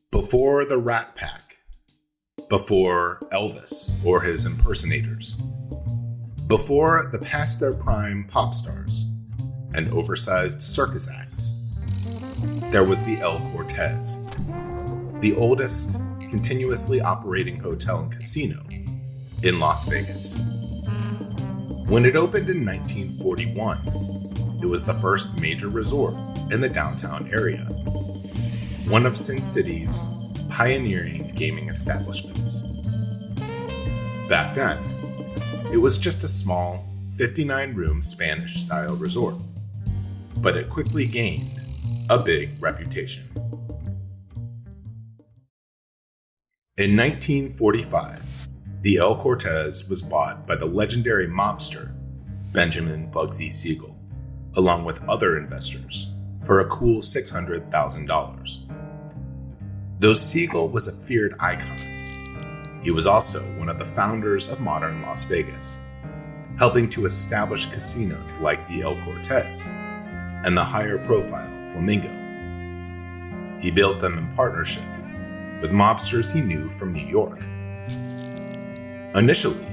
Before the Rat Pack, before Elvis or his impersonators, before the past their prime pop stars and oversized circus acts, there was the El Cortez, the oldest continuously operating hotel and casino in Las Vegas. When it opened in 1941, it was the first major resort in the downtown area, one of Sin City's pioneering gaming establishments. Back then, it was just a small 59-room Spanish-style resort, but it quickly gained a big reputation. In 1945, the El Cortez was bought by the legendary mobster Benjamin Bugsy Siegel, along with other investors, for a cool $600,000. Though Siegel was a feared icon, he was also one of the founders of modern Las Vegas, helping to establish casinos like the El Cortez and the higher-profile Flamingo. He built them in partnership with mobsters he knew from New York. Initially,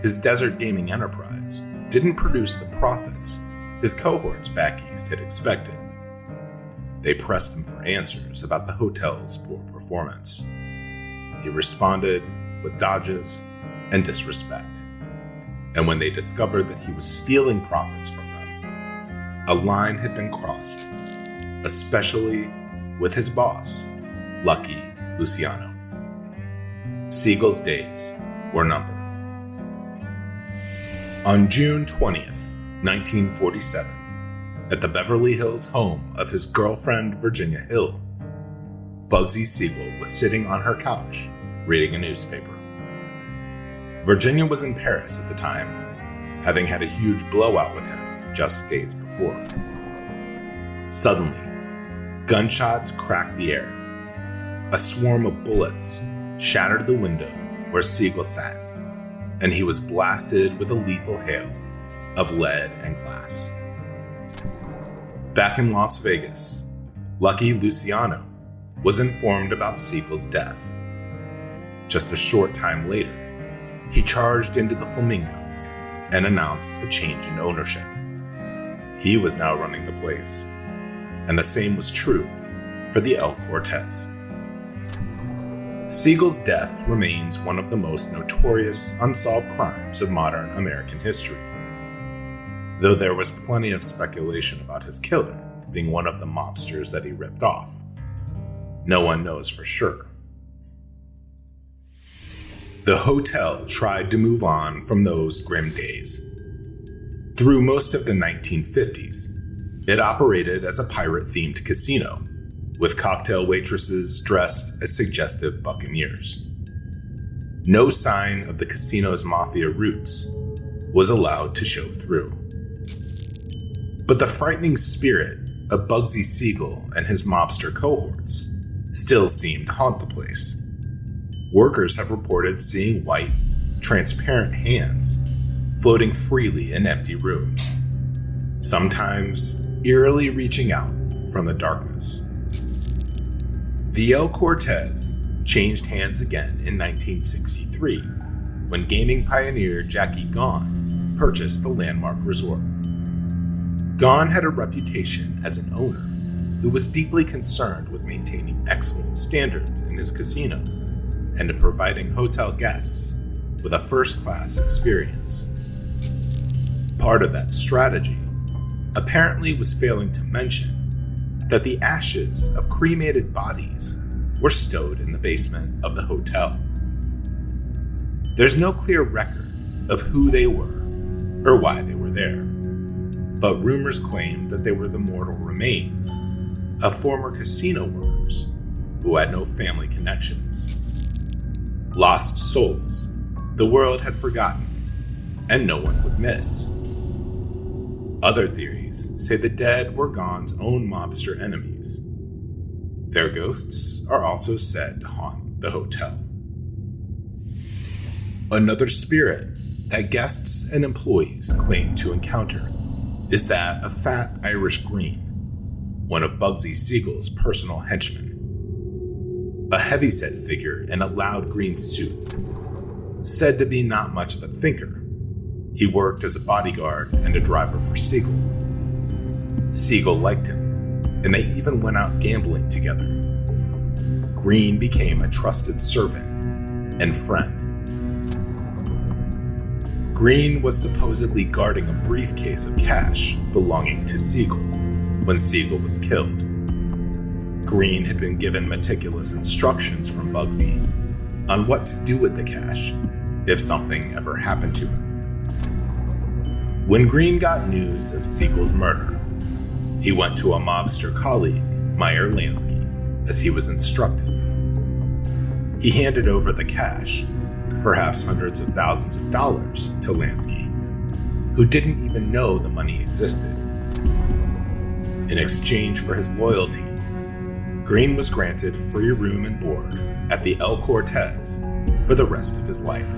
his desert gaming enterprise didn't produce the profits his cohorts back east had expected. They pressed him for answers about the hotel's poor performance. He responded with dodges and disrespect. And when they discovered that he was stealing profits from them, a line had been crossed, especially with his boss, Lucky Luciano. Siegel's days were numbered. On June 20th, 1947, at the Beverly Hills home of his girlfriend Virginia Hill, Bugsy Siegel was sitting on her couch reading a newspaper. Virginia was in Paris at the time, having had a huge blowout with him just days before. Suddenly, gunshots cracked the air. A swarm of bullets shattered the window where Siegel sat, and he was blasted with a lethal hail of lead and glass. Back in Las Vegas, Lucky Luciano was informed about Siegel's death. Just a short time later, he charged into the Flamingo and announced a change in ownership. He was now running the place, and the same was true for the El Cortez. Siegel's death remains one of the most notorious unsolved crimes of modern American history, though there was plenty of speculation about his killer being one of the mobsters that he ripped off. No one knows for sure. The hotel tried to move on from those grim days. Through most of the 1950s, it operated as a pirate-themed casino, with cocktail waitresses dressed as suggestive buccaneers. No sign of the casino's mafia roots was allowed to show through. But the frightening spirit of Bugsy Siegel and his mobster cohorts still seemed to haunt the place. Workers have reported seeing white, transparent hands floating freely in empty rooms, sometimes eerily reaching out from the darkness. The El Cortez changed hands again in 1963, when gaming pioneer Jackie Gahn purchased the landmark resort. Gahn had a reputation as an owner who was deeply concerned with maintaining excellent standards in his casino and in providing hotel guests with a first-class experience. Part of that strategy apparently was failing to mention that the ashes of cremated bodies were stowed in the basement of the hotel. There's no clear record of who they were or why they were there, but rumors claim that they were the mortal remains of former casino workers who had no family connections. Lost souls the world had forgotten and no one would miss. Other theories say the dead were Gahn's own mobster enemies. Their ghosts are also said to haunt the hotel. Another spirit that guests and employees claim to encounter is that of Fat Irish Green, one of Bugsy Siegel's personal henchmen. A heavyset figure in a loud green suit, said to be not much of a thinker. He worked as a bodyguard and a driver for Siegel. Siegel liked him, and they even went out gambling together. Green became a trusted servant and friend. Green was supposedly guarding a briefcase of cash belonging to Siegel when Siegel was killed. Green had been given meticulous instructions from Bugsy on what to do with the cash if something ever happened to him. When Green got news of Siegel's murder, he went to a mobster colleague, Meyer Lansky, as he was instructed. He handed over the cash, perhaps hundreds of thousands of dollars, to Lansky, who didn't even know the money existed. In exchange for his loyalty, Green was granted free room and board at the El Cortez for the rest of his life.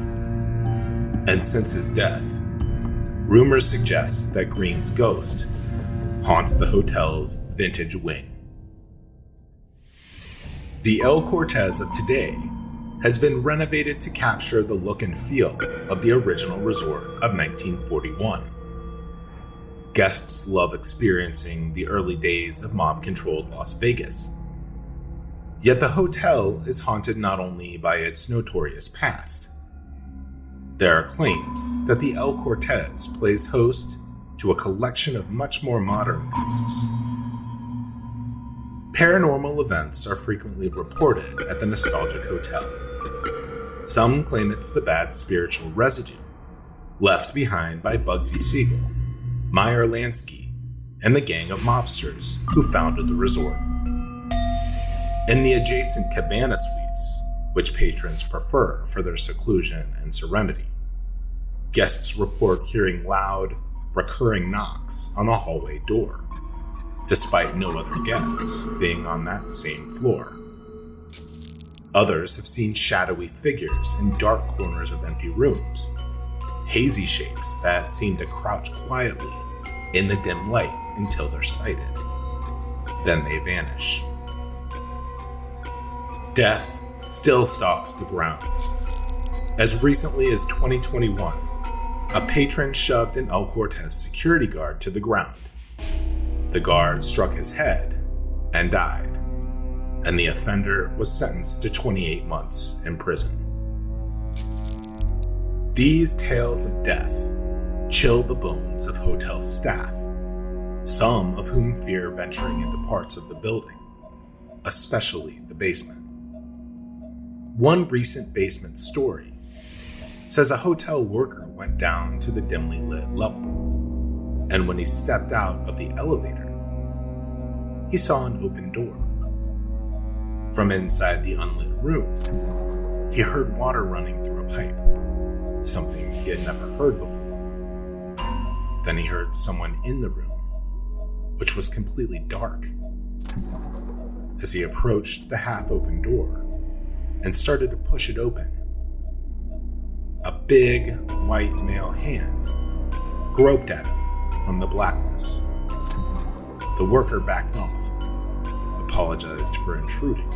And since his death, rumors suggest that Green's ghost haunts the hotel's vintage wing. The El Cortez of today has been renovated to capture the look and feel of the original resort of 1941. Guests love experiencing the early days of mob-controlled Las Vegas. Yet the hotel is haunted not only by its notorious past. There are claims that the El Cortez plays host to a collection of much more modern ghosts. Paranormal events are frequently reported at the nostalgic hotel. Some claim it's the bad spiritual residue left behind by Bugsy Siegel, Meyer Lansky, and the gang of mobsters who founded the resort. In the adjacent cabana suites, which patrons prefer for their seclusion and serenity, guests report hearing loud, recurring knocks on the hallway door, despite no other guests being on that same floor. Others have seen shadowy figures in dark corners of empty rooms, hazy shapes that seem to crouch quietly in the dim light until they're sighted. Then they vanish. Death still stalks the grounds. As recently as 2021, a patron shoved an El Cortez security guard to the ground. The guard struck his head and died, and the offender was sentenced to 28 months in prison. These tales of death chill the bones of hotel staff, some of whom fear venturing into parts of the building, especially the basement. One recent basement story says a hotel worker went down to the dimly lit level, and when he stepped out of the elevator, he saw an open door. From inside the unlit room, he heard water running through a pipe, something he had never heard before. Then he heard someone in the room, which was completely dark. As he approached the half-open door and started to push it open, a big white male hand groped at him from the blackness. The worker backed off, apologized for intruding,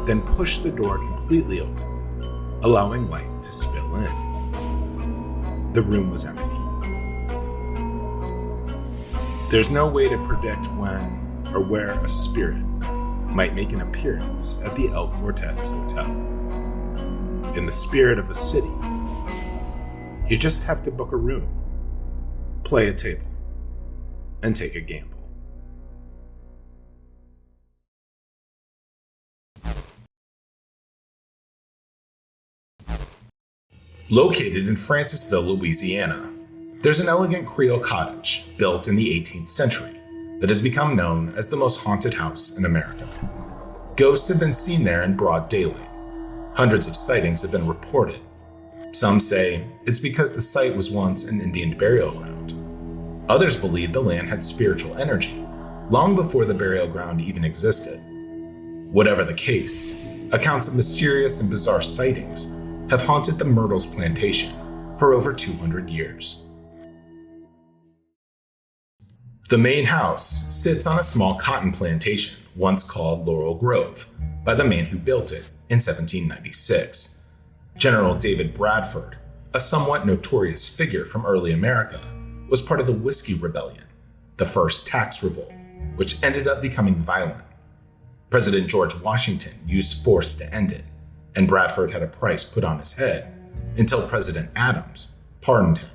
then pushed the door completely open, allowing light to spill in. The room was empty. There's no way to predict when or where a spirit might make an appearance at the El Cortez Hotel. In the spirit of the city, you just have to book a room, play a table, and take a gamble. Located in Francisville, Louisiana, there's an elegant Creole cottage built in the 18th century that has become known as the most haunted house in America. Ghosts have been seen there in broad daylight. Hundreds of sightings have been reported. Some say it's because the site was once an Indian burial ground. Others believe the land had spiritual energy long before the burial ground even existed. Whatever the case, accounts of mysterious and bizarre sightings have haunted the Myrtles Plantation for over 200 years. The main house sits on a small cotton plantation, once called Laurel Grove, by the man who built it in 1796. General David Bradford, a somewhat notorious figure from early America, was part of the Whiskey Rebellion, the first tax revolt, which ended up becoming violent. President George Washington used force to end it, and Bradford had a price put on his head until President Adams pardoned him.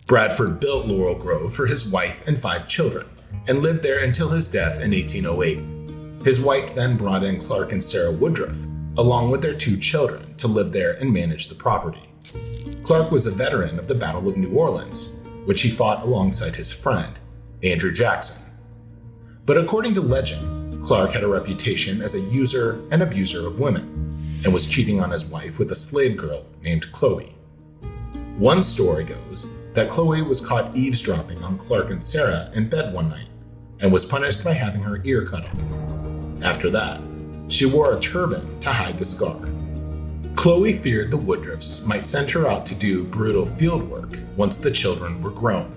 Bradford built Laurel Grove for his wife and 5 children and lived there until his death in 1808. His wife then brought in Clark and Sarah Woodruff, along with their 2 children, to live there and manage the property. Clark was a veteran of the Battle of New Orleans, which he fought alongside his friend, Andrew Jackson. But according to legend, Clark had a reputation as a user and abuser of women, and was cheating on his wife with a slave girl named Chloe. One story goes that Chloe was caught eavesdropping on Clark and Sarah in bed one night, and was punished by having her ear cut off. After that, she wore a turban to hide the scar. Chloe feared the Woodruffs might send her out to do brutal field work once the children were grown.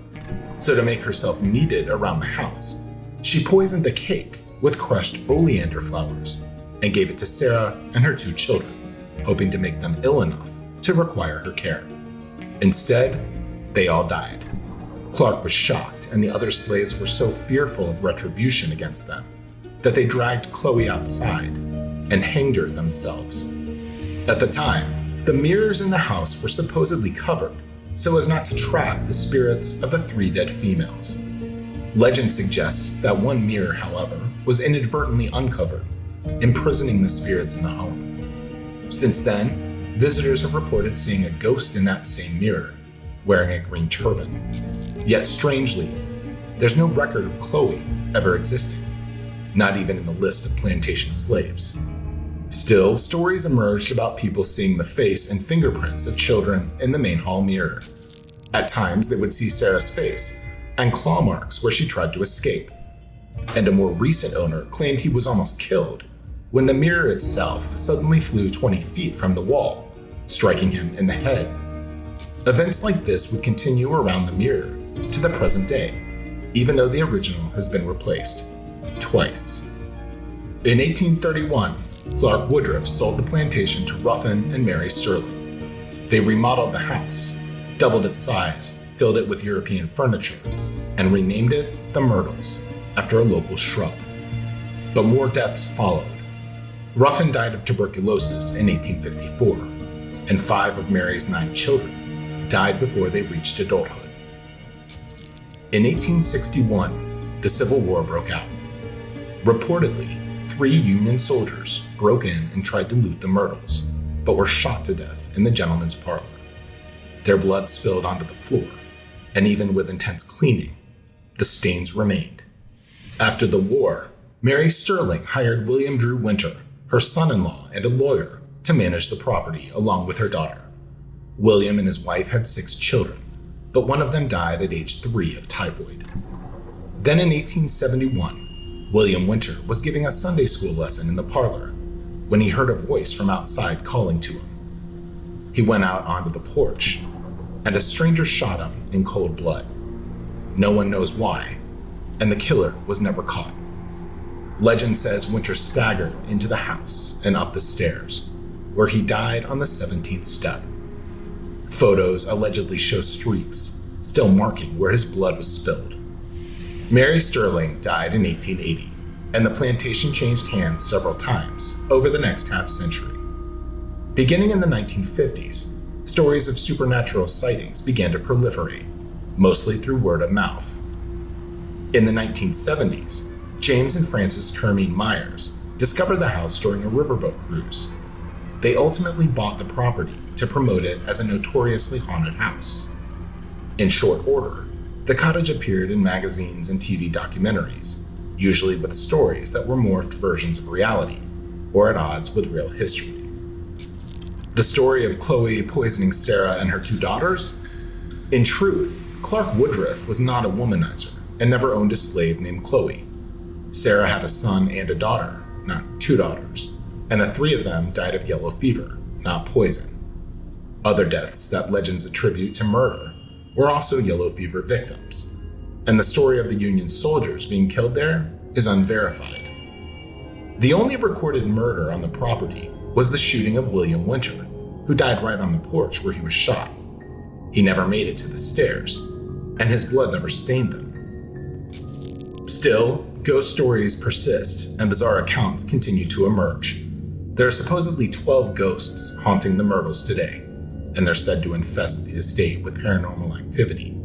So to make herself needed around the house, she poisoned a cake with crushed oleander flowers and gave it to Sarah and her 2 children, hoping to make them ill enough to require her care. Instead, they all died. Clark was shocked, and the other slaves were so fearful of retribution against them that they dragged Chloe outside and hanged her themselves. At the time, the mirrors in the house were supposedly covered so as not to trap the spirits of the 3 dead females. Legend suggests that one mirror, however, was inadvertently uncovered, imprisoning the spirits in the home. Since then, visitors have reported seeing a ghost in that same mirror, wearing a green turban. Yet strangely, there's no record of Chloe ever existing, not even in the list of plantation slaves. Still, stories emerged about people seeing the face and fingerprints of children in the main hall mirror. At times, they would see Sarah's face and claw marks where she tried to escape. And a more recent owner claimed he was almost killed when the mirror itself suddenly flew 20 feet from the wall, striking him in the head. Events like this would continue around the mirror to the present day, even though the original has been replaced twice. In 1831, Clark Woodruff sold the plantation to Ruffin and Mary Sterling. They remodeled the house, doubled its size, filled it with European furniture, and renamed it the Myrtles, after a local shrub. But more deaths followed. Ruffin died of tuberculosis in 1854, and 5 of Mary's 9 children died before they reached adulthood. In 1861, the Civil War broke out. Reportedly, 3 Union soldiers broke in and tried to loot the Myrtles, but were shot to death in the gentleman's parlor. Their blood spilled onto the floor, and even with intense cleaning, the stains remained. After the war, Mary Sterling hired William Drew Winter, her son-in-law and a lawyer, to manage the property along with her daughter. William and his wife had 6 children, but one of them died at age 3 of typhoid. Then in 1871, William Winter was giving a Sunday school lesson in the parlor when he heard a voice from outside calling to him. He went out onto the porch, and a stranger shot him in cold blood. No one knows why, and the killer was never caught. Legend says Winter staggered into the house and up the stairs, where he died on the 17th step. Photos allegedly show streaks still marking where his blood was spilled. Mary Sterling died in 1880, and the plantation changed hands several times over the next half-century. Beginning in the 1950s, stories of supernatural sightings began to proliferate, mostly through word of mouth. In the 1970s, James and Frances Kermeen Myers discovered the house during a riverboat cruise. They ultimately bought the property to promote it as a notoriously haunted house. In short order, the cottage appeared in magazines and TV documentaries, usually with stories that were morphed versions of reality, or at odds with real history. The story of Chloe poisoning Sarah and her 2 daughters? In truth, Clark Woodruff was not a womanizer and never owned a slave named Chloe. Sarah had a son and a daughter, not 2 daughters, and the 3 of them died of yellow fever, not poison. Other deaths that legends attribute to murder were also yellow fever victims, and the story of the Union soldiers being killed there is unverified. The only recorded murder on the property was the shooting of William Winter, who died right on the porch where he was shot. He never made it to the stairs, and his blood never stained them. Still, ghost stories persist, and bizarre accounts continue to emerge. There are supposedly 12 ghosts haunting the Myrtles today, and they're said to infest the estate with paranormal activity.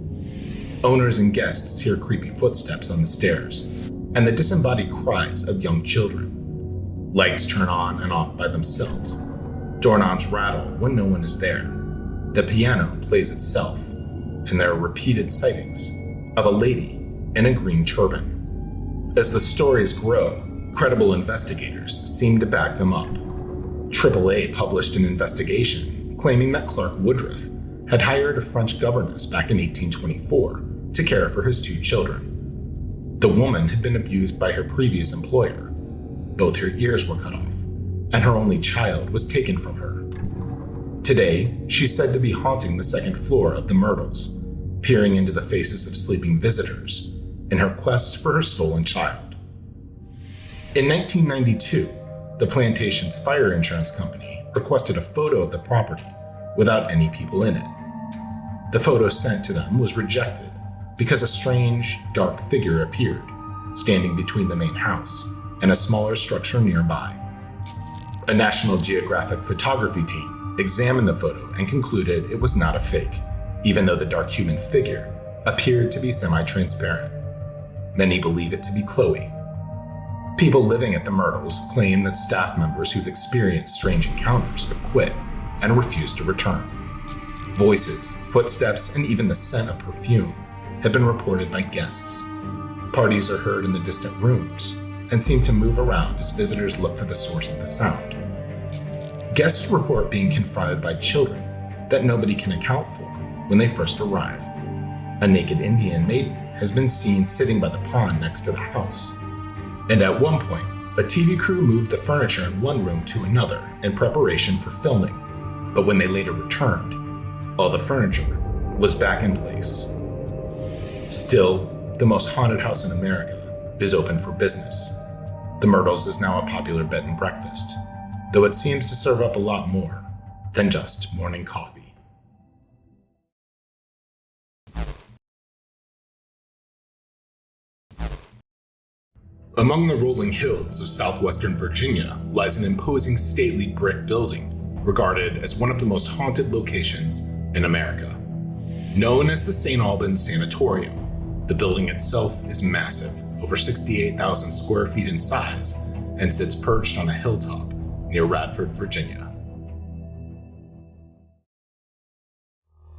Owners and guests hear creepy footsteps on the stairs, and the disembodied cries of young children. Lights turn on and off by themselves. Doorknobs rattle when no one is there. The piano plays itself, and there are repeated sightings of a lady in a green turban. As the stories grow, credible investigators seem to back them up. AAA published an investigation claiming that Clark Woodruff had hired a French governess back in 1824 to care for his 2 children. The woman had been abused by her previous employer. Both her ears were cut off, and her only child was taken from her. Today, she's said to be haunting the 2nd floor of the Myrtles, peering into the faces of sleeping visitors in her quest for her stolen child. In 1992, the plantation's fire insurance company requested a photo of the property without any people in it. The photo sent to them was rejected because a strange, dark figure appeared, standing between the main house and a smaller structure nearby. A National Geographic photography team examined the photo and concluded it was not a fake, even though the dark human figure appeared to be semi-transparent. Many believe it to be Chloe. People living at the Myrtles claim that staff members who've experienced strange encounters have quit and refused to return. Voices, footsteps, and even the scent of perfume have been reported by guests. Parties are heard in the distant rooms and seem to move around as visitors look for the source of the sound. Guests report being confronted by children that nobody can account for when they first arrive. A naked Indian maiden has been seen sitting by the pond next to the house. And at one point, a TV crew moved the furniture in one room to another in preparation for filming. But when they later returned, all the furniture was back in place. Still, the most haunted house in America is open for business. The Myrtles is now a popular bed and breakfast, though it seems to serve up a lot more than just morning coffee. Among the rolling hills of southwestern Virginia lies an imposing stately brick building regarded as one of the most haunted locations in America. Known as the St. Albans Sanatorium, the building itself is massive, over 68,000 square feet in size, and sits perched on a hilltop near Radford, Virginia.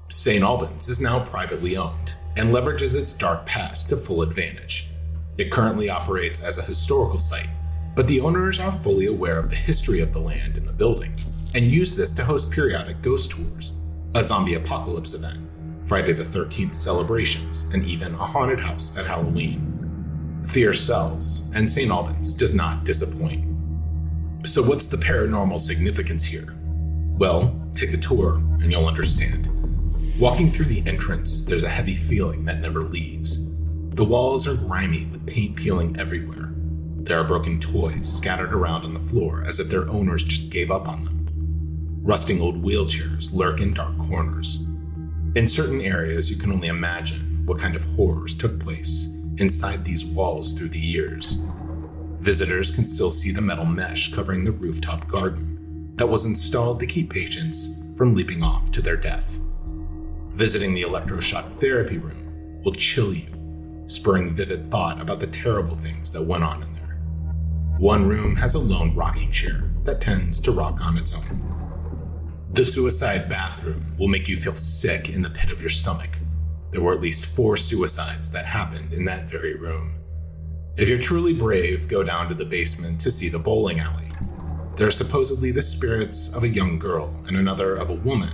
St. Albans is now privately owned and leverages its dark past to full advantage. It currently operates as a historical site, but the owners are fully aware of the history of the land and the building, and use this to host periodic ghost tours, a zombie apocalypse event, Friday the 13th celebrations, and even a haunted house at Halloween. Fear sells, and St. Albans does not disappoint. So what's the paranormal significance here? Well, take a tour and you'll understand. Walking through the entrance, there's a heavy feeling that never leaves. The walls are grimy with paint peeling everywhere. There are broken toys scattered around on the floor as if their owners just gave up on them. Rusting old wheelchairs lurk in dark corners. In certain areas, you can only imagine what kind of horrors took place inside these walls through the years. Visitors can still see the metal mesh covering the rooftop garden that was installed to keep patients from leaping off to their death. Visiting the electroshock therapy room will chill you, spurring vivid thought about the terrible things that went on in there. One room has a lone rocking chair that tends to rock on its own. The suicide bathroom will make you feel sick in the pit of your stomach. There were at least 4 suicides that happened in that very room. If you're truly brave, go down to the basement to see the bowling alley. There are supposedly the spirits of a young girl and another of a woman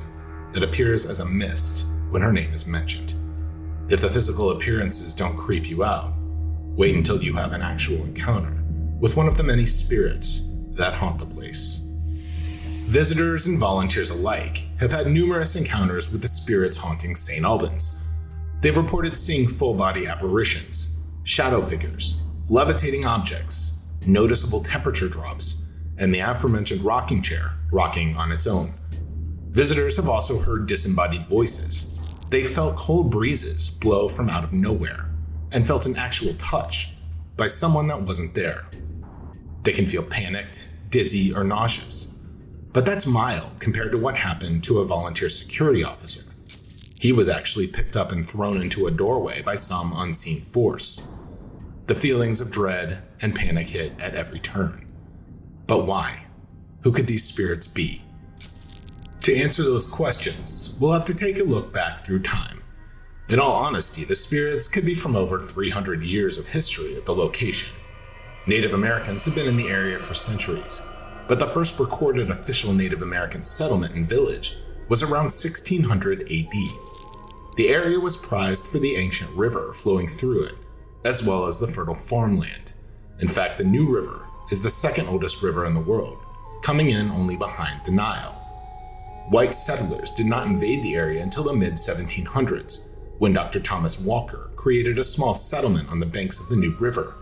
that appears as a mist when her name is mentioned. If the physical appearances don't creep you out, wait until you have an actual encounter with one of the many spirits that haunt the place. Visitors and volunteers alike have had numerous encounters with the spirits haunting St. Albans. They've reported seeing full-body apparitions, shadow figures, levitating objects, noticeable temperature drops, and the aforementioned rocking chair rocking on its own. Visitors have also heard disembodied voices. They felt cold breezes blow from out of nowhere and felt an actual touch by someone that wasn't there. They can feel panicked, dizzy, or nauseous, but that's mild compared to what happened to a volunteer security officer. He was actually picked up and thrown into a doorway by some unseen force. The feelings of dread and panic hit at every turn. But why? Who could these spirits be? To answer those questions, we'll have to take a look back through time. In all honesty, the spirits could be from over 300 years of history at the location. Native Americans have been in the area for centuries, but the first recorded official Native American settlement and village was around 1600 AD. The area was prized for the ancient river flowing through it, as well as the fertile farmland. In fact, the New River is the second oldest river in the world, coming in only behind the Nile. White settlers did not invade the area until the mid-1700s, when Dr. Thomas Walker created a small settlement on the banks of the New River.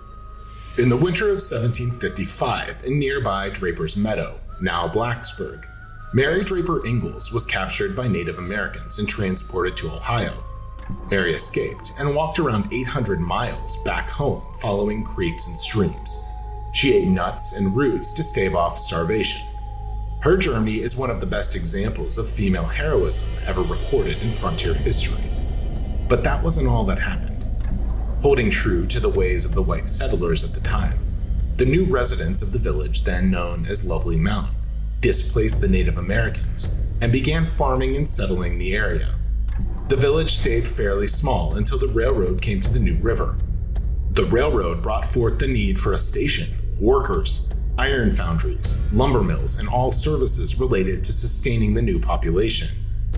In the winter of 1755, in nearby Draper's Meadow, now Blacksburg, Mary Draper Ingalls was captured by Native Americans and transported to Ohio. Mary escaped and walked around 800 miles back home following creeks and streams. She ate nuts and roots to stave off starvation. Her journey is one of the best examples of female heroism ever recorded in frontier history. But that wasn't all that happened. Holding true to the ways of the white settlers at the time, the new residents of the village, then known as Lovely Mountain, displaced the Native Americans and began farming and settling the area. The village stayed fairly small until the railroad came to the New River. The railroad brought forth the need for a station, workers, iron foundries, lumber mills, and all services related to sustaining the new population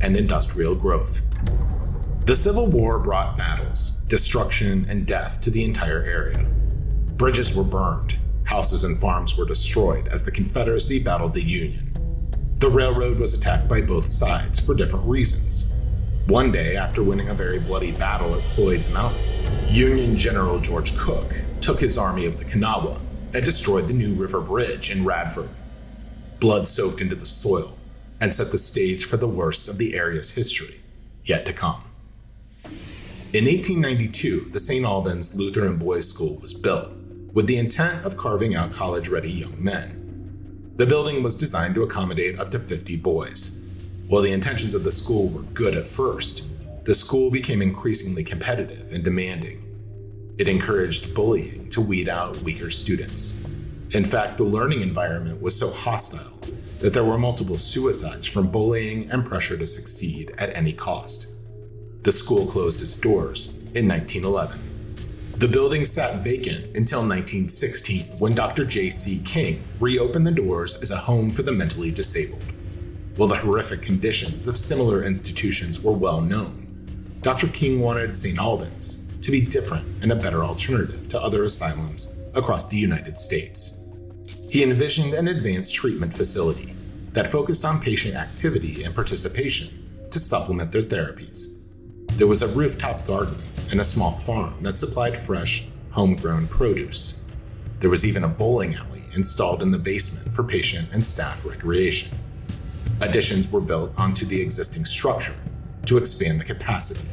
and industrial growth. The Civil War brought battles, destruction, and death to the entire area. Bridges were burned, houses and farms were destroyed as the Confederacy battled the Union. The railroad was attacked by both sides for different reasons. One day, after winning a very bloody battle at Cloyd's Mountain, Union General George Cooke took his army of the Kanawha and destroyed the New River Bridge in Radford. Blood soaked into the soil and set the stage for the worst of the area's history yet to come. In 1892, the St. Albans Lutheran Boys' School was built with the intent of carving out college-ready young men. The building was designed to accommodate up to 50 boys. While the intentions of the school were good at first, the school became increasingly competitive and demanding. It encouraged bullying to weed out weaker students. In fact, the learning environment was so hostile that there were multiple suicides from bullying and pressure to succeed at any cost. The school closed its doors in 1911. The building sat vacant until 1916, when Dr. J.C. King reopened the doors as a home for the mentally disabled. While the horrific conditions of similar institutions were well known, Dr. King wanted St. Albans to be different and a better alternative to other asylums across the United States. He envisioned an advanced treatment facility that focused on patient activity and participation to supplement their therapies. There was a rooftop garden and a small farm that supplied fresh, homegrown produce. There was even a bowling alley installed in the basement for patient and staff recreation. Additions were built onto the existing structure to expand the capacity.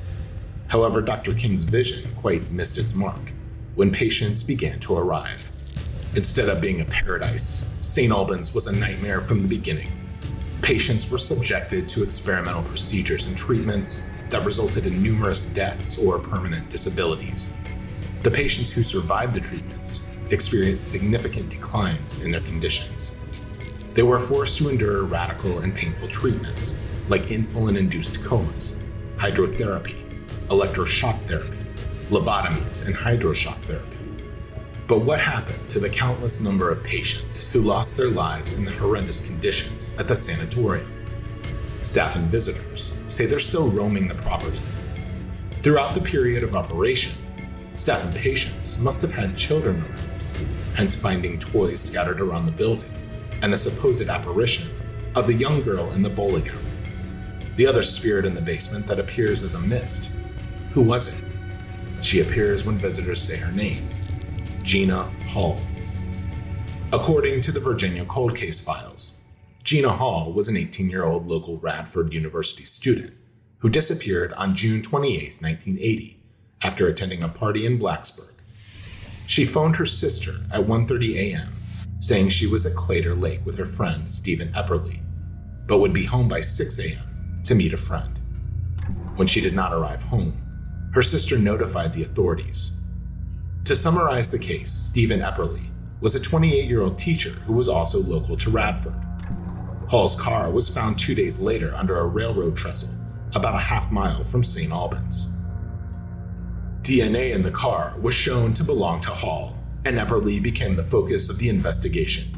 However, Dr. King's vision quite missed its mark when patients began to arrive. Instead of being a paradise, St. Albans was a nightmare from the beginning. Patients were subjected to experimental procedures and treatments that resulted in numerous deaths or permanent disabilities. The patients who survived the treatments experienced significant declines in their conditions. They were forced to endure radical and painful treatments like insulin-induced comas, hydrotherapy, electroshock therapy, lobotomies, and hydroshock therapy. But what happened to the countless number of patients who lost their lives in the horrendous conditions at the sanatorium? Staff and visitors say they're still roaming the property. Throughout the period of operation, staff and patients must have had children around, hence finding toys scattered around the building and a supposed apparition of the young girl in the bowling alley. The other spirit in the basement that appears as a mist. Who was it? She appears when visitors say her name, Gina Hall. According to the Virginia cold case files, Gina Hall was an 18-year-old local Radford University student who disappeared on June 28, 1980, after attending a party in Blacksburg. She phoned her sister at 1:30 a.m., saying she was at Claytor Lake with her friend Stephen Epperly, but would be home by 6 a.m. to meet a friend. When she did not arrive home, her sister notified the authorities. To summarize the case, Stephen Epperly was a 28-year-old teacher who was also local to Radford. Hall's car was found 2 days later under a railroad trestle about a half-mile from St. Albans. DNA in the car was shown to belong to Hall, and Epperly became the focus of the investigation.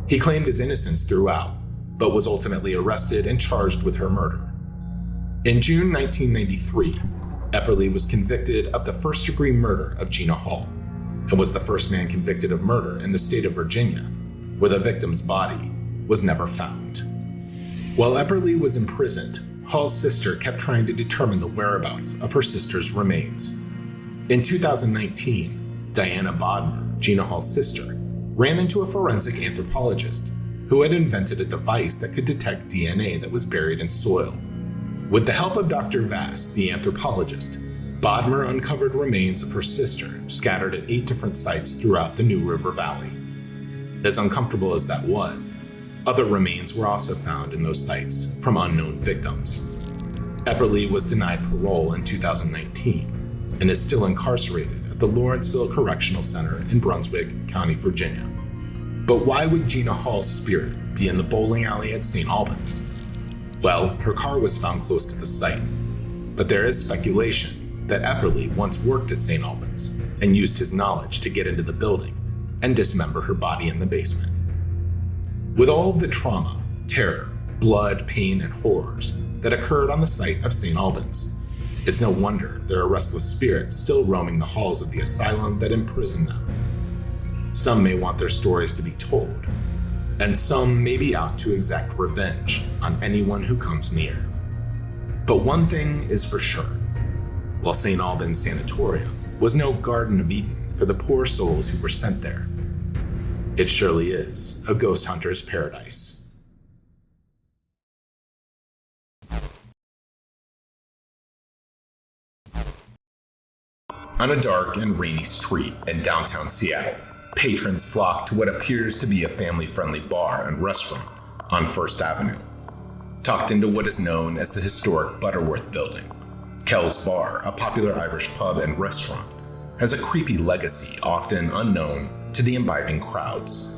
He claimed his innocence throughout, but was ultimately arrested and charged with her murder. In June 1993, Epperly was convicted of the first-degree murder of Gina Hall, and was the first man convicted of murder in the state of Virginia, where the victim's body was never found. While Epperly was imprisoned, Hall's sister kept trying to determine the whereabouts of her sister's remains. In 2019, Diana Bodmer, Gina Hall's sister, ran into a forensic anthropologist who had invented a device that could detect DNA that was buried in soil. With the help of Dr. Vass, the anthropologist, Bodmer uncovered remains of her sister scattered at 8 different sites throughout the New River Valley. As uncomfortable as that was, other remains were also found in those sites from unknown victims. Epperly was denied parole in 2019 and is still incarcerated at the Lawrenceville Correctional Center in Brunswick County, Virginia. But why would Gina Hall's spirit be in the bowling alley at St. Albans? Well, her car was found close to the site, but there is speculation that Epperly once worked at St. Albans and used his knowledge to get into the building and dismember her body in the basement. With all of the trauma, terror, blood, pain, and horrors that occurred on the site of St. Albans, it's no wonder there are restless spirits still roaming the halls of the asylum that imprisoned them. Some may want their stories to be told, and some may be out to exact revenge on anyone who comes near. But one thing is for sure. While St. Albans Sanatorium was no Garden of Eden for the poor souls who were sent there, it surely is a ghost hunter's paradise. On a dark and rainy street in downtown Seattle, patrons flock to what appears to be a family-friendly bar and restaurant on First Avenue. Tucked into what is known as the historic Butterworth Building, Kells Bar, a popular Irish pub and restaurant, has a creepy legacy often unknown to the imbibing crowds.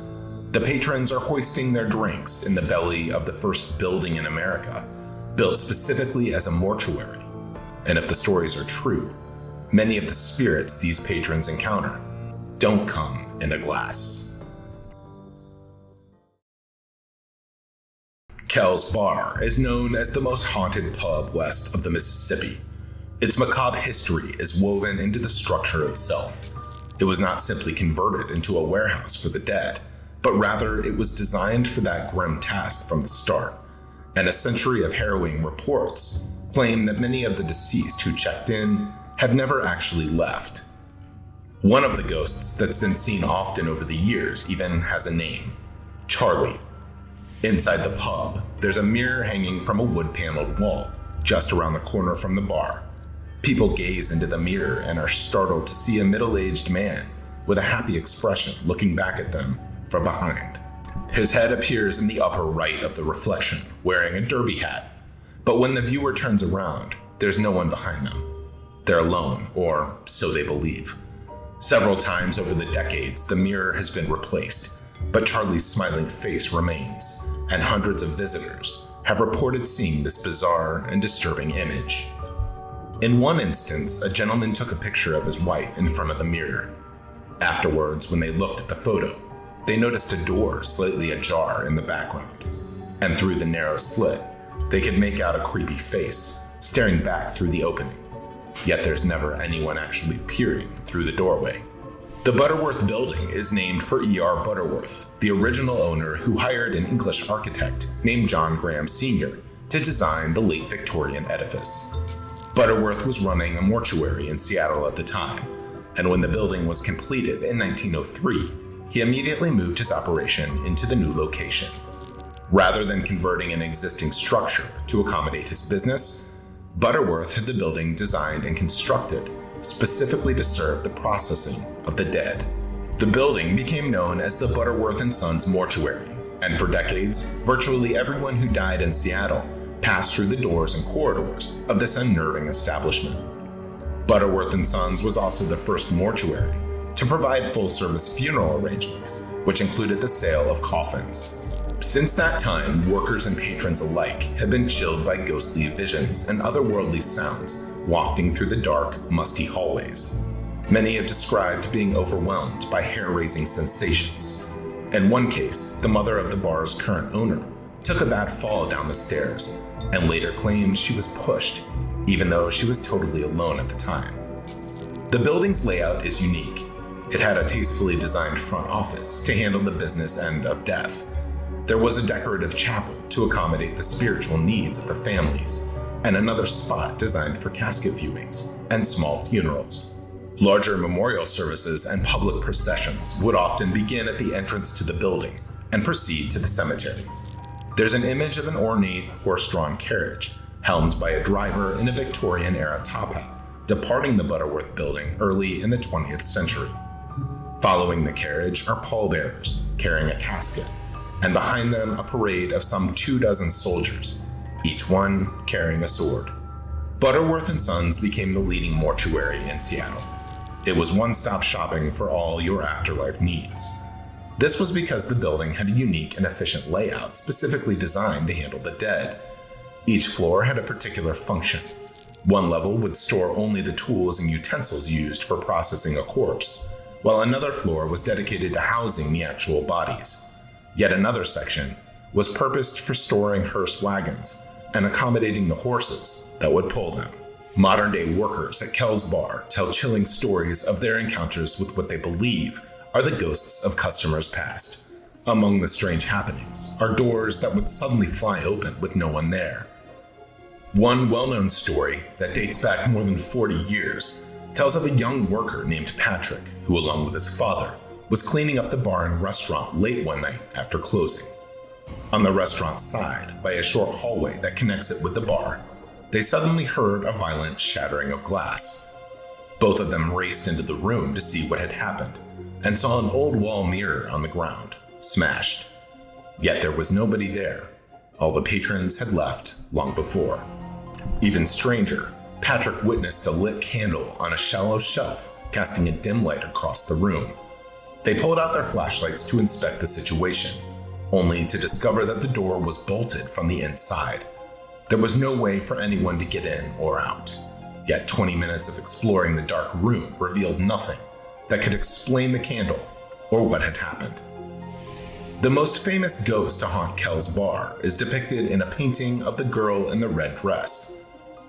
The patrons are hoisting their drinks in the belly of the first building in America, built specifically as a mortuary. And if the stories are true, many of the spirits these patrons encounter don't come in a glass. Kells Bar is known as the most haunted pub west of the Mississippi. Its macabre history is woven into the structure itself. It was not simply converted into a warehouse for the dead, but rather it was designed for that grim task from the start. And a century of harrowing reports claim that many of the deceased who checked in have never actually left. One of the ghosts that's been seen often over the years even has a name: Charlie. Inside the pub, there's a mirror hanging from a wood-paneled wall, just around the corner from the bar. People gaze into the mirror and are startled to see a middle-aged man with a happy expression looking back at them from behind. His head appears in the upper right of the reflection, wearing a derby hat. But when the viewer turns around, there's no one behind them. They're alone, or so they believe. Several times over the decades, the mirror has been replaced, but Charlie's smiling face remains, and hundreds of visitors have reported seeing this bizarre and disturbing image. In one instance, a gentleman took a picture of his wife in front of the mirror. Afterwards, when they looked at the photo, they noticed a door slightly ajar in the background, and through the narrow slit, they could make out a creepy face staring back through the opening. Yet there's never anyone actually peering through the doorway. The Butterworth building is named for E.R. Butterworth, the original owner who hired an English architect named John Graham Sr. to design the late Victorian edifice. Butterworth was running a mortuary in Seattle at the time, and when the building was completed in 1903, he immediately moved his operation into the new location. Rather than converting an existing structure to accommodate his business, Butterworth had the building designed and constructed specifically to serve the processing of the dead. The building became known as the Butterworth & Sons Mortuary, and for decades, virtually everyone who died in Seattle passed through the doors and corridors of this unnerving establishment. Butterworth & Sons was also the first mortuary to provide full-service funeral arrangements, which included the sale of coffins. Since that time, workers and patrons alike had been chilled by ghostly visions and otherworldly sounds wafting through the dark, musty hallways. Many have described being overwhelmed by hair-raising sensations. In one case, the mother of the bar's current owner took a bad fall down the stairs and later claimed she was pushed, even though she was totally alone at the time. The building's layout is unique. It had a tastefully designed front office to handle the business end of death. There was a decorative chapel to accommodate the spiritual needs of the families, and another spot designed for casket viewings and small funerals. Larger memorial services and public processions would often begin at the entrance to the building and proceed to the cemetery. There's an image of an ornate horse-drawn carriage, helmed by a driver in a Victorian-era top hat, departing the Butterworth building early in the 20th century. Following the carriage are pallbearers carrying a casket, and behind them a parade of some 24 soldiers, each one carrying a sword. Butterworth & Sons became the leading mortuary in Seattle. It was one-stop shopping for all your afterlife needs. This was because the building had a unique and efficient layout specifically designed to handle the dead. Each floor had a particular function. One level would store only the tools and utensils used for processing a corpse, while another floor was dedicated to housing the actual bodies. Yet another section was purposed for storing hearse wagons and accommodating the horses that would pull them. Modern-day workers at Kells Bar tell chilling stories of their encounters with what they believe are the ghosts of customers past. Among the strange happenings are doors that would suddenly fly open with no one there. One well-known story that dates back more than 40 years tells of a young worker named Patrick who, along with his father, was cleaning up the bar and restaurant late one night after closing. On the restaurant side, by a short hallway that connects it with the bar, they suddenly heard a violent shattering of glass. Both of them raced into the room to see what had happened and saw an old wall mirror on the ground, smashed. Yet there was nobody there. All the patrons had left long before. Even stranger, Patrick witnessed a lit candle on a shallow shelf casting a dim light across the room. They pulled out their flashlights to inspect the situation, only to discover that the door was bolted from the inside. There was no way for anyone to get in or out. Yet 20 minutes of exploring the dark room revealed nothing that could explain the candle or what had happened. The most famous ghost to haunt Kells Bar is depicted in a painting of the girl in the red dress.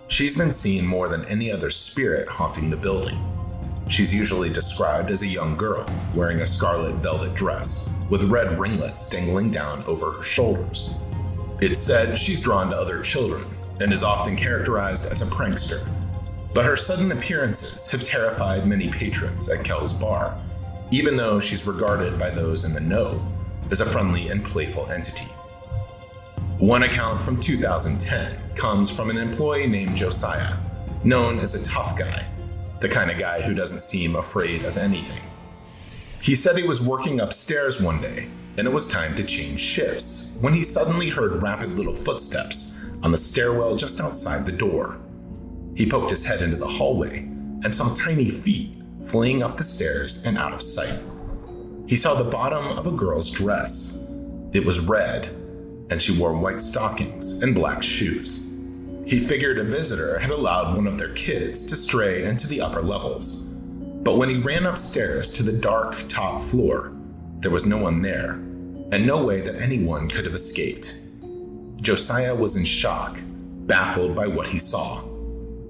She's been seen more than any other spirit haunting the building. She's usually described as a young girl wearing a scarlet velvet dress with red ringlets dangling down over her shoulders. It's said she's drawn to other children and is often characterized as a prankster, but her sudden appearances have terrified many patrons at Kells Bar, even though she's regarded by those in the know as a friendly and playful entity. One account from 2010 comes from an employee named Josiah, known as a tough guy, the kind of guy who doesn't seem afraid of anything. He said he was working upstairs one day, and it was time to change shifts, when he suddenly heard rapid little footsteps on the stairwell just outside the door. He poked his head into the hallway and saw tiny feet fleeing up the stairs and out of sight. He saw the bottom of a girl's dress. It was red, and she wore white stockings and black shoes. He figured a visitor had allowed one of their kids to stray into the upper levels. But when he ran upstairs to the dark top floor, there was no one there, and no way that anyone could have escaped. Josiah was in shock, baffled by what he saw.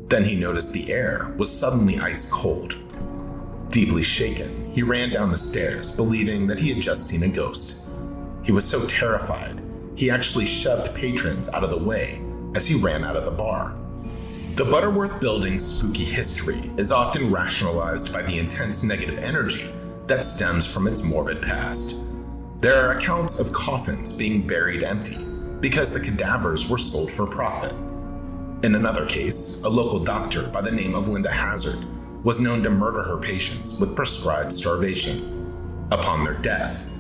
Then he noticed the air was suddenly ice cold. Deeply shaken, he ran down the stairs, believing that he had just seen a ghost. He was so terrified, he actually shoved patrons out of the way as he ran out of the bar. The Butterworth Building's spooky history is often rationalized by the intense negative energy that stems from its morbid past. There are accounts of coffins being buried empty because the cadavers were sold for profit. In another case, a local doctor by the name of Linda Hazard was known to murder her patients with prescribed starvation. Upon their death,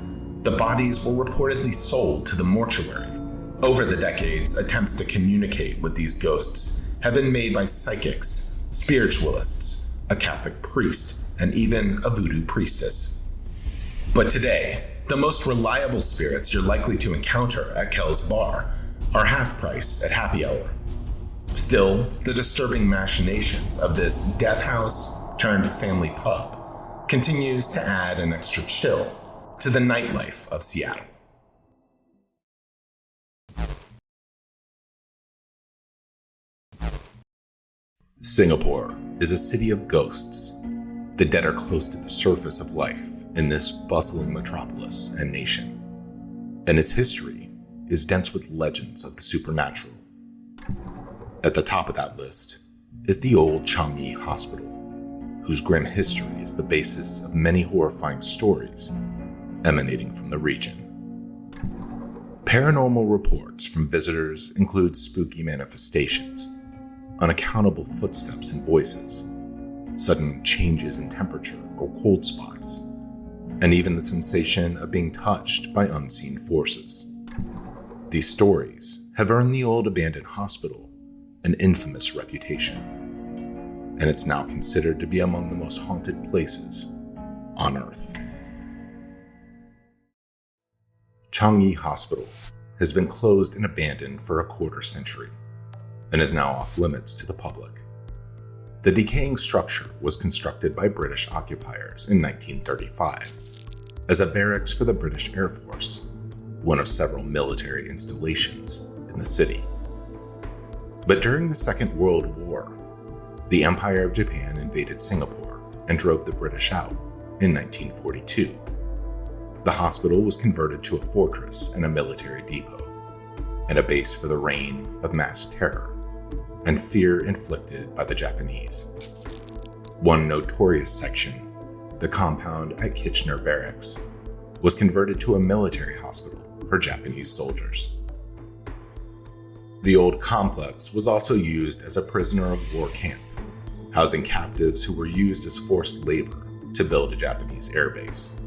the bodies were reportedly sold to the mortuary. Over the decades, attempts to communicate with these ghosts have been made by psychics, spiritualists, a Catholic priest, and even a voodoo priestess. But today, the most reliable spirits you're likely to encounter at Kells Bar are half price at happy hour. Still, the disturbing machinations of this death house turned family pub continues to add an extra chill to the nightlife of Seattle. Singapore is a city of ghosts. The dead are close to the surface of life in this bustling metropolis and nation, and its history is dense with legends of the supernatural. At the top of that list is the old Changi Hospital, whose grim history is the basis of many horrifying stories emanating from the region. Paranormal reports from visitors include spooky manifestations, unaccountable footsteps and voices, sudden changes in temperature or cold spots, and even the sensation of being touched by unseen forces. These stories have earned the old abandoned hospital an infamous reputation, and it's now considered to be among the most haunted places on Earth. Changi Hospital has been closed and abandoned for a quarter century and is now off limits to the public. The decaying structure was constructed by British occupiers in 1935 as a barracks for the British Air Force, one of several military installations in the city. But during the Second World War, the Empire of Japan invaded Singapore and drove the British out in 1942. The hospital was converted to a fortress and a military depot, and a base for the reign of mass terror and fear inflicted by the Japanese. One notorious section, the compound at Kitchener Barracks, was converted to a military hospital for Japanese soldiers. The old complex was also used as a prisoner of war camp, housing captives who were used as forced labor to build a Japanese airbase.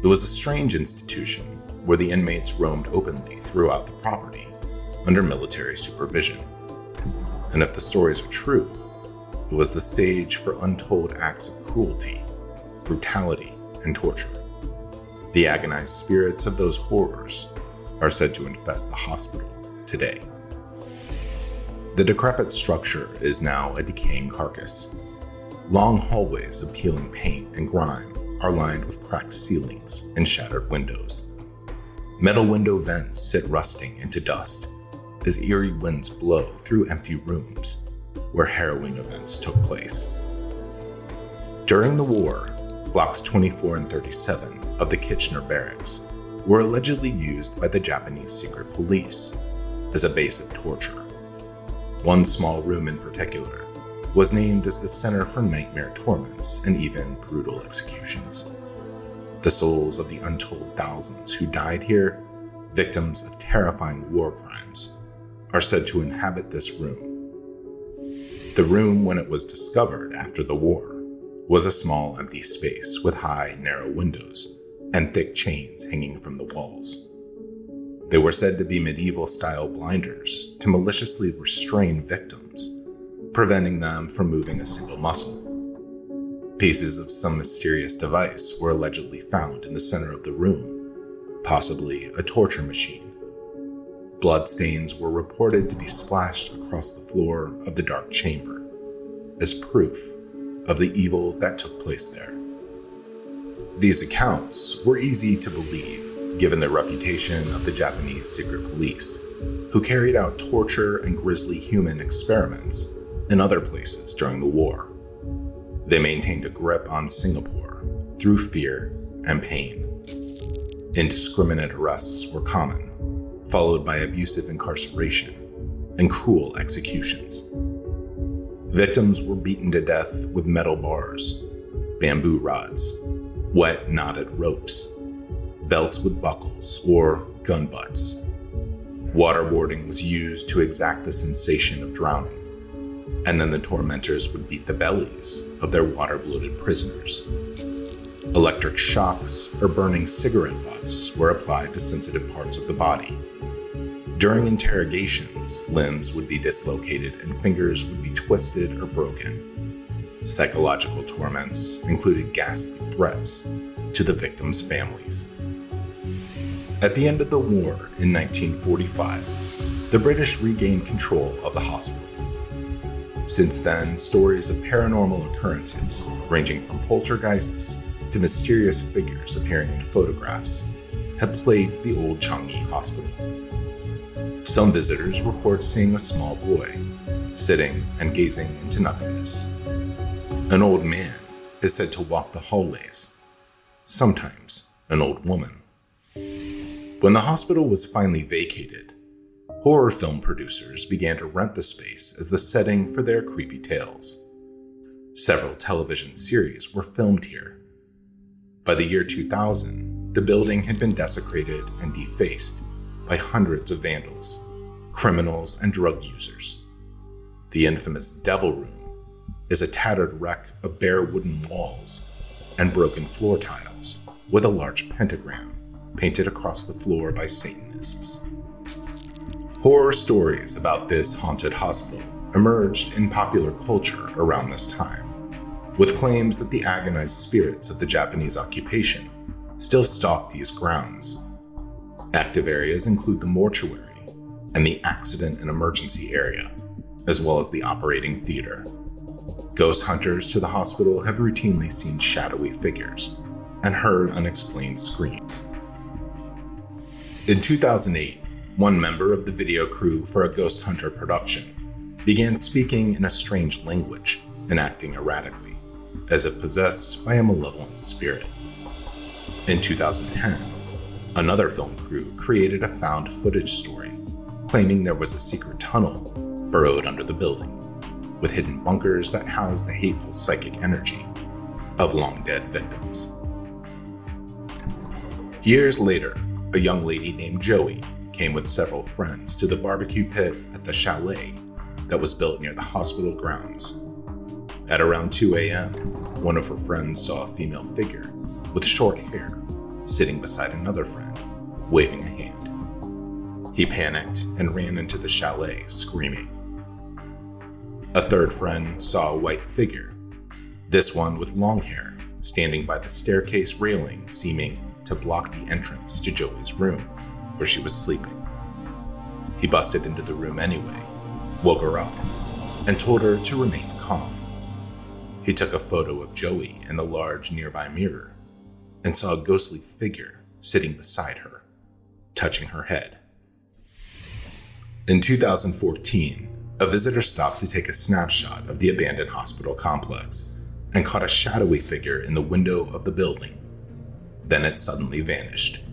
It was a strange institution where the inmates roamed openly throughout the property under military supervision. And if the stories are true, it was the stage for untold acts of cruelty, brutality, and torture. The agonized spirits of those horrors are said to infest the hospital today. The decrepit structure is now a decaying carcass. Long hallways of peeling paint and grime are lined with cracked ceilings and shattered windows. Metal window vents sit rusting into dust as eerie winds blow through empty rooms where harrowing events took place. During the war, blocks 24 and 37 of the Kitchener Barracks were allegedly used by the Japanese secret police as a base of torture. One small room in particular was named as the Center for Nightmare Torments and even brutal executions. The souls of the untold thousands who died here, victims of terrifying war crimes, are said to inhabit this room. The room, when it was discovered after the war, was a small empty space with high, narrow windows and thick chains hanging from the walls. They were said to be medieval-style blinders to maliciously restrain victims, preventing them from moving a single muscle. Pieces of some mysterious device were allegedly found in the center of the room, possibly a torture machine. Bloodstains were reported to be splashed across the floor of the dark chamber as proof of the evil that took place there. These accounts were easy to believe given the reputation of the Japanese secret police, who carried out torture and grisly human experiments in other places during the war. They maintained a grip on Singapore through fear and pain. Indiscriminate arrests were common, followed by abusive incarceration and cruel executions. Victims were beaten to death with metal bars, bamboo rods, wet knotted ropes, belts with buckles, or gun butts. Waterboarding was used to exact the sensation of drowning, and then the tormentors would beat the bellies of their water-bloated prisoners. Electric shocks or burning cigarette butts were applied to sensitive parts of the body. During interrogations, limbs would be dislocated and fingers would be twisted or broken. Psychological torments included ghastly threats to the victims' families. At the end of the war in 1945, the British regained control of the hospital. Since then, stories of paranormal occurrences, ranging from poltergeists to mysterious figures appearing in photographs, have plagued the old Changi Hospital. Some visitors report seeing a small boy, sitting and gazing into nothingness. An old man is said to walk the hallways, sometimes an old woman. When the hospital was finally vacated, horror film producers began to rent the space as the setting for their creepy tales. Several television series were filmed here. By the year 2000, the building had been desecrated and defaced by hundreds of vandals, criminals, and drug users. The infamous Devil Room is a tattered wreck of bare wooden walls and broken floor tiles with a large pentagram painted across the floor by Satanists. Horror stories about this haunted hospital emerged in popular culture around this time, with claims that the agonized spirits of the Japanese occupation still stalk these grounds. Active areas include the mortuary and the accident and emergency area, as well as the operating theater. Ghost hunters to the hospital have routinely seen shadowy figures and heard unexplained screams. In 2008, one member of the video crew for a ghost hunter production began speaking in a strange language and acting erratically, as if possessed by a malevolent spirit. In 2010, another film crew created a found footage story claiming there was a secret tunnel burrowed under the building, with hidden bunkers that housed the hateful psychic energy of long-dead victims. Years later, a young lady named Joey came with several friends to the barbecue pit at the chalet that was built near the hospital grounds. At around 2 a.m., one of her friends saw a female figure with short hair sitting beside another friend, waving a hand. He panicked and ran into the chalet, screaming. A third friend saw a white figure, this one with long hair, standing by the staircase railing, seeming to block the entrance to Joey's room, where she was sleeping. He busted into the room anyway, woke her up, and told her to remain calm. He took a photo of Joey in the large nearby mirror and saw a ghostly figure sitting beside her, touching her head. In 2014, a visitor stopped to take a snapshot of the abandoned hospital complex and caught a shadowy figure in the window of the building. Then it suddenly vanished.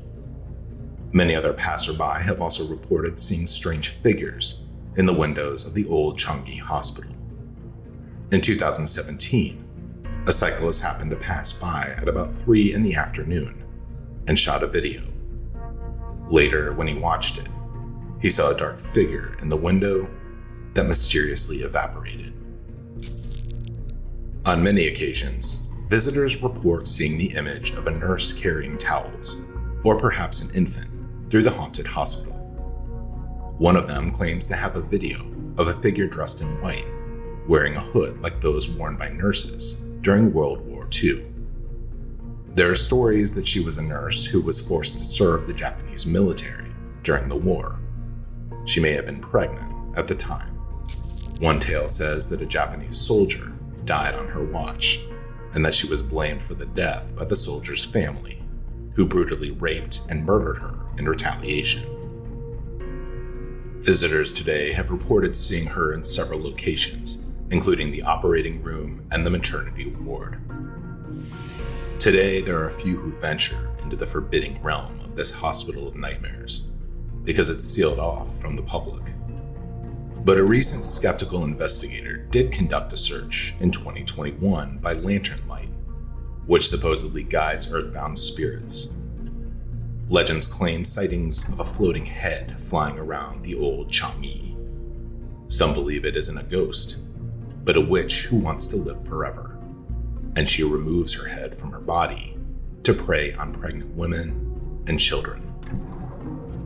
Many other passerby have also reported seeing strange figures in the windows of the old Changi Hospital. In 2017, a cyclist happened to pass by at about 3 in the afternoon and shot a video. Later, when he watched it, he saw a dark figure in the window that mysteriously evaporated. On many occasions, visitors report seeing the image of a nurse carrying towels, or perhaps an infant, through the haunted hospital. One of them claims to have a video of a figure dressed in white, wearing a hood like those worn by nurses during World War II. There are stories that she was a nurse who was forced to serve the Japanese military during the war. She may have been pregnant at the time. One tale says that a Japanese soldier died on her watch, and that she was blamed for the death by the soldier's family, who brutally raped and murdered her in retaliation. Visitors today have reported seeing her in several locations, including the operating room and the maternity ward. Today, there are a few who venture into the forbidding realm of this hospital of nightmares because it's sealed off from the public. But a recent skeptical investigator did conduct a search in 2021 by lantern light, which supposedly guides earthbound spirits. Legends claim sightings of a floating head flying around the old Changi. Some believe it isn't a ghost, but a witch who wants to live forever, and she removes her head from her body to prey on pregnant women and children.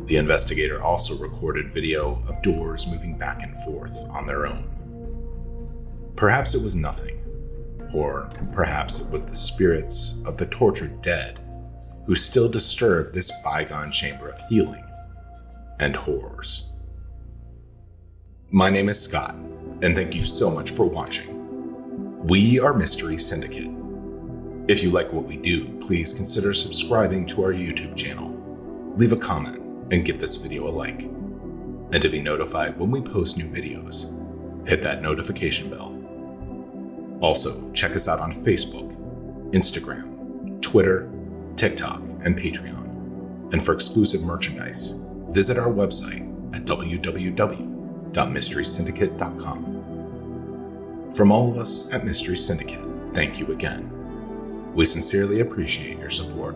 The investigator also recorded video of doors moving back and forth on their own. Perhaps it was nothing, or perhaps it was the spirits of the tortured dead who still disturb this bygone chamber of healing and horrors. My name is Scott, and thank you so much for watching. We are Mystery Syndicate. If you like what we do, please consider subscribing to our YouTube channel. Leave a comment and give this video a like. And to be notified when we post new videos, hit that notification bell. Also, check us out on Facebook, Instagram, Twitter, TikTok, and Patreon. And for exclusive merchandise, visit our website at www.mysterysyndicate.com. From all of us at Mystery Syndicate, thank you again. We sincerely appreciate your support.